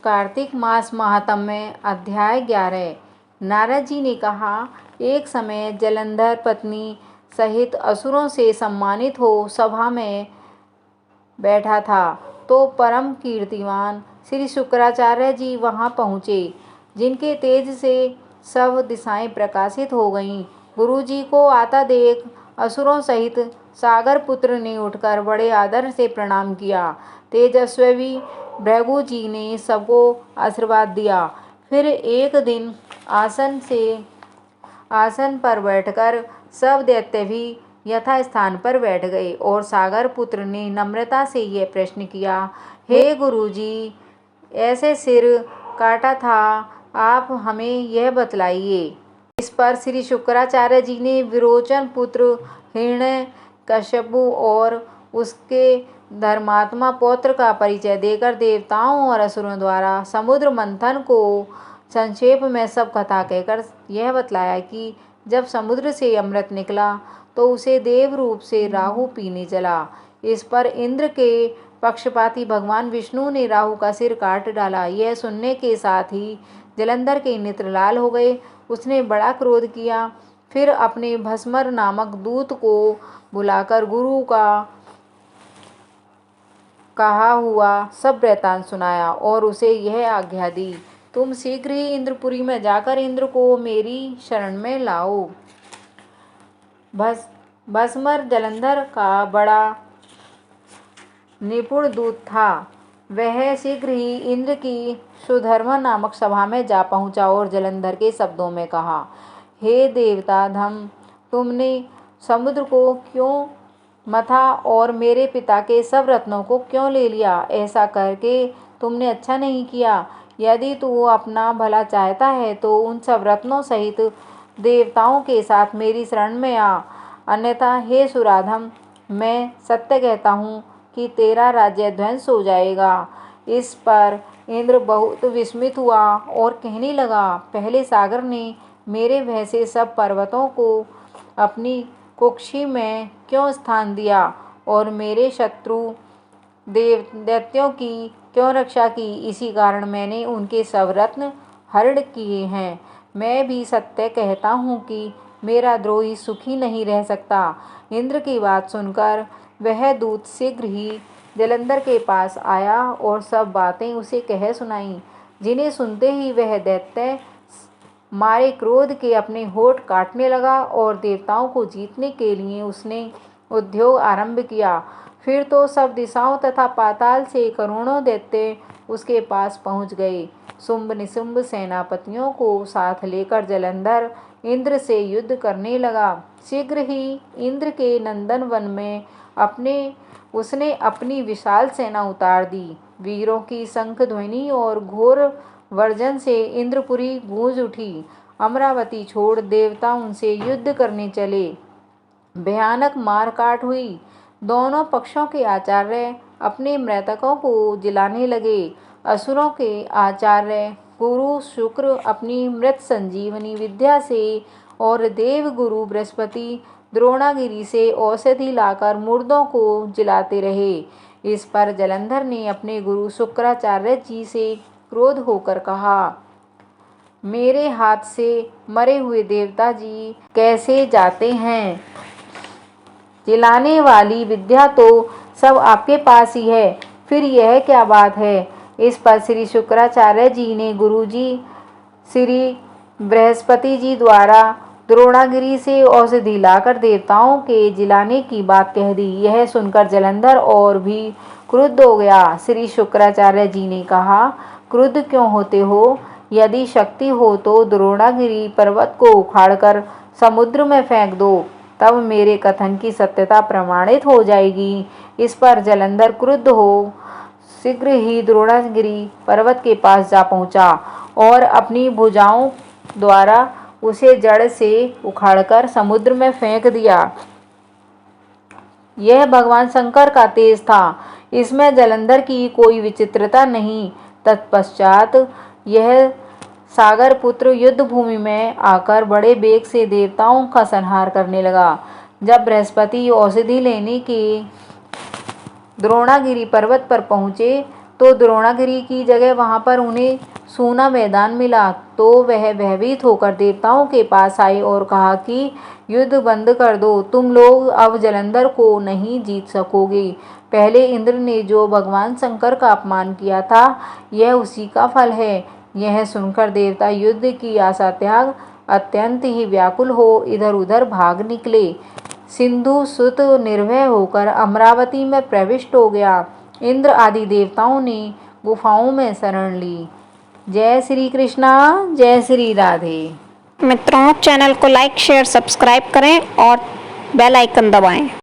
कार्तिक मास महात्म्य अध्याय 11। नारद जी ने कहा, एक समय जलंधर पत्नी सहित असुरों से सम्मानित हो सभा में बैठा था तो परम कीर्तिवान श्री शुक्राचार्य जी वहां पहुँचे, जिनके तेज से सब दिशाएं प्रकाशित हो गईं। गुरु जी को आता देख असुरों सहित सागर पुत्र ने उठकर बड़े आदर से प्रणाम किया। तेजस्वी भृगु जी ने सबको आशीर्वाद दिया। फिर एक दिन आसन पर बैठकर सब दैत्य भी यथा स्थान पर बैठ गए और सागर पुत्र ने नम्रता से यह प्रश्न किया, हे गुरु जी, ऐसे सिर काटा था, आप हमें यह बतलाइए। इस पर श्री शुक्राचार्य जी ने विरोचन पुत्र हिरण्यकश्यपु और उसके धर्मात्मा पौत्र का परिचय देकर देवताओं और असुरों द्वारा समुद्र मंथन को संक्षेप में सब कथा कहकर यह बतलाया कि जब समुद्र से अमृत निकला तो उसे देव रूप से राहु पीने चला। इस पर इंद्र के पक्षपाती भगवान विष्णु ने राहु का सिर काट डाला। यह सुनने के साथ ही जलंधर के नेत्र लाल हो गए। उसने बड़ा क्रोध किया। फिर अपने भस्मर नामक दूत को बुलाकर गुरु का कहा हुआ सब वृत्तांत सुनाया और उसे यह आज्ञा दी, तुम शीघ्र ही इंद्रपुरी में जाकर इंद्र को मेरी शरण में लाओ। भस्मर जलंधर का बड़ा निपुण दूत था। वह शीघ्र ही इंद्र की सुधर्मा नामक सभा में जा पहुंचा और जलंधर के शब्दों में कहा, हे देवता धम, तुमने समुद्र को क्यों मथा और मेरे पिता के सब रत्नों को क्यों ले लिया? ऐसा करके तुमने अच्छा नहीं किया। यदि तू अपना भला चाहता है तो उन सब रत्नों सहित देवताओं के साथ मेरी शरण में आ, अन्यथा हे सुराधम, मैं सत्य कहता हूँ कि तेरा राज्य ध्वंस हो जाएगा। इस पर इंद्र बहुत विस्मित हुआ और कहने लगा, पहले सागर ने मेरे भय से सब पर्वतों को अपनी कुक्षी में क्यों स्थान दिया और मेरे शत्रु दैत्यों की क्यों रक्षा की? इसी कारण मैंने उनके सब रत्न हरण किए हैं। मैं भी सत्य कहता हूँ कि मेरा द्रोही सुखी नहीं रह सकता। इंद्र की बात सुनकर वह दूत शीघ्र ही जलंधर के पास आया और सब बातें उसे कह सुनाईं, जिन्हें सुनते ही वह दैत्य मारे क्रोध के अपने होठ काटने लगा और देवताओं को जीतने के लिए उसने उद्योग आरंभ किया। फिर तो सब दिशाओं तथा पाताल से करोड़ों दैत्य उसके पास पहुंच गए। शुंभ निशुंभ सेनापतियों को साथ लेकर जलंधर इंद्र से युद्ध करने लगा। शीघ्र ही इंद्र के नंदन वन में उसने अपनी विशाल सेना उतार दी। वीरों की शंख ध्वनि और घोर वर्जन से इंद्रपुरी गूंज उठी। अमरावती छोड़ देवता उनसे युद्ध करने चले। भयानक मारकाट हुई। दोनों पक्षों के आचार्य अपने मृतकों को जिलाने लगे। असुरों के आचार्य गुरु शुक्र अपनी मृत संजीवनी विद्या से और देव गुरु बृहस्पति द्रोणागिरी से औषधि लाकर मुर्दों को जिलाते रहे। इस पर जलंधर ने अपने गुरु शुक्राचार्य जी से क्रोध होकर कहा, मेरे हाथ से मरे हुए देवता जी कैसे जाते हैं? जिलाने वाली विद्या तो सब आपके पास ही है, फिर यह क्या बात है? इस पर श्री शुक्राचार्य जी ने गुरु जी श्री बृहस्पति जी द्वारा द्रोणागिरी से औषधि लाकर देवताओं के जिलाने की बात कह दी। यह सुनकर जलंधर और भी क्रुद्ध हो गया। श्री शुक्राचार्य जी ने कहा, क्रुद्ध क्यों होते हो? यदि शक्ति हो तो द्रोणागिरी पर्वत को उखाड़कर समुद्र में फेंक दो, तब मेरे कथन की सत्यता प्रमाणित हो जाएगी। इस पर जलंधर क्रुद्ध हो शीघ्र ही द्रोणागिरी पर्वत के पास जा पहुंचा और अपनी भुजाओं द्वारा उसे जड़ से उखाड़कर समुद्र में फेंक दिया। यह भगवान शंकर का तेज था। इसमें जलंधर की कोई विचित्रता नहीं। तत्पश्चात यह सागर पुत्र युद्ध भूमि में आकर बड़े वेग से देवताओं का संहार करने लगा। जब बृहस्पति औषधि लेने के द्रोणागिरी पर्वत पर पहुँचे तो द्रोणागिरी की जगह वहां पर उन्हें सूना मैदान मिला। तो वह भयभीत होकर देवताओं के पास आए और कहा कि युद्ध बंद कर दो, तुम लोग अब जलंधर को नहीं जीत सकोगे। पहले इंद्र ने जो भगवान शंकर का अपमान किया था, यह उसी का फल है। यह सुनकर देवता युद्ध की आशा त्याग अत्यंत ही व्याकुल हो इधर उधर भाग निकले। सिंधु सुत निर्भय होकर अमरावती में प्रविष्ट हो गया। इंद्र आदि देवताओं ने गुफाओं में शरण ली। जय श्री कृष्णा, जय श्री राधे। मित्रों, चैनल को लाइक शेयर सब्सक्राइब करें और बेल आइकन दबाएं।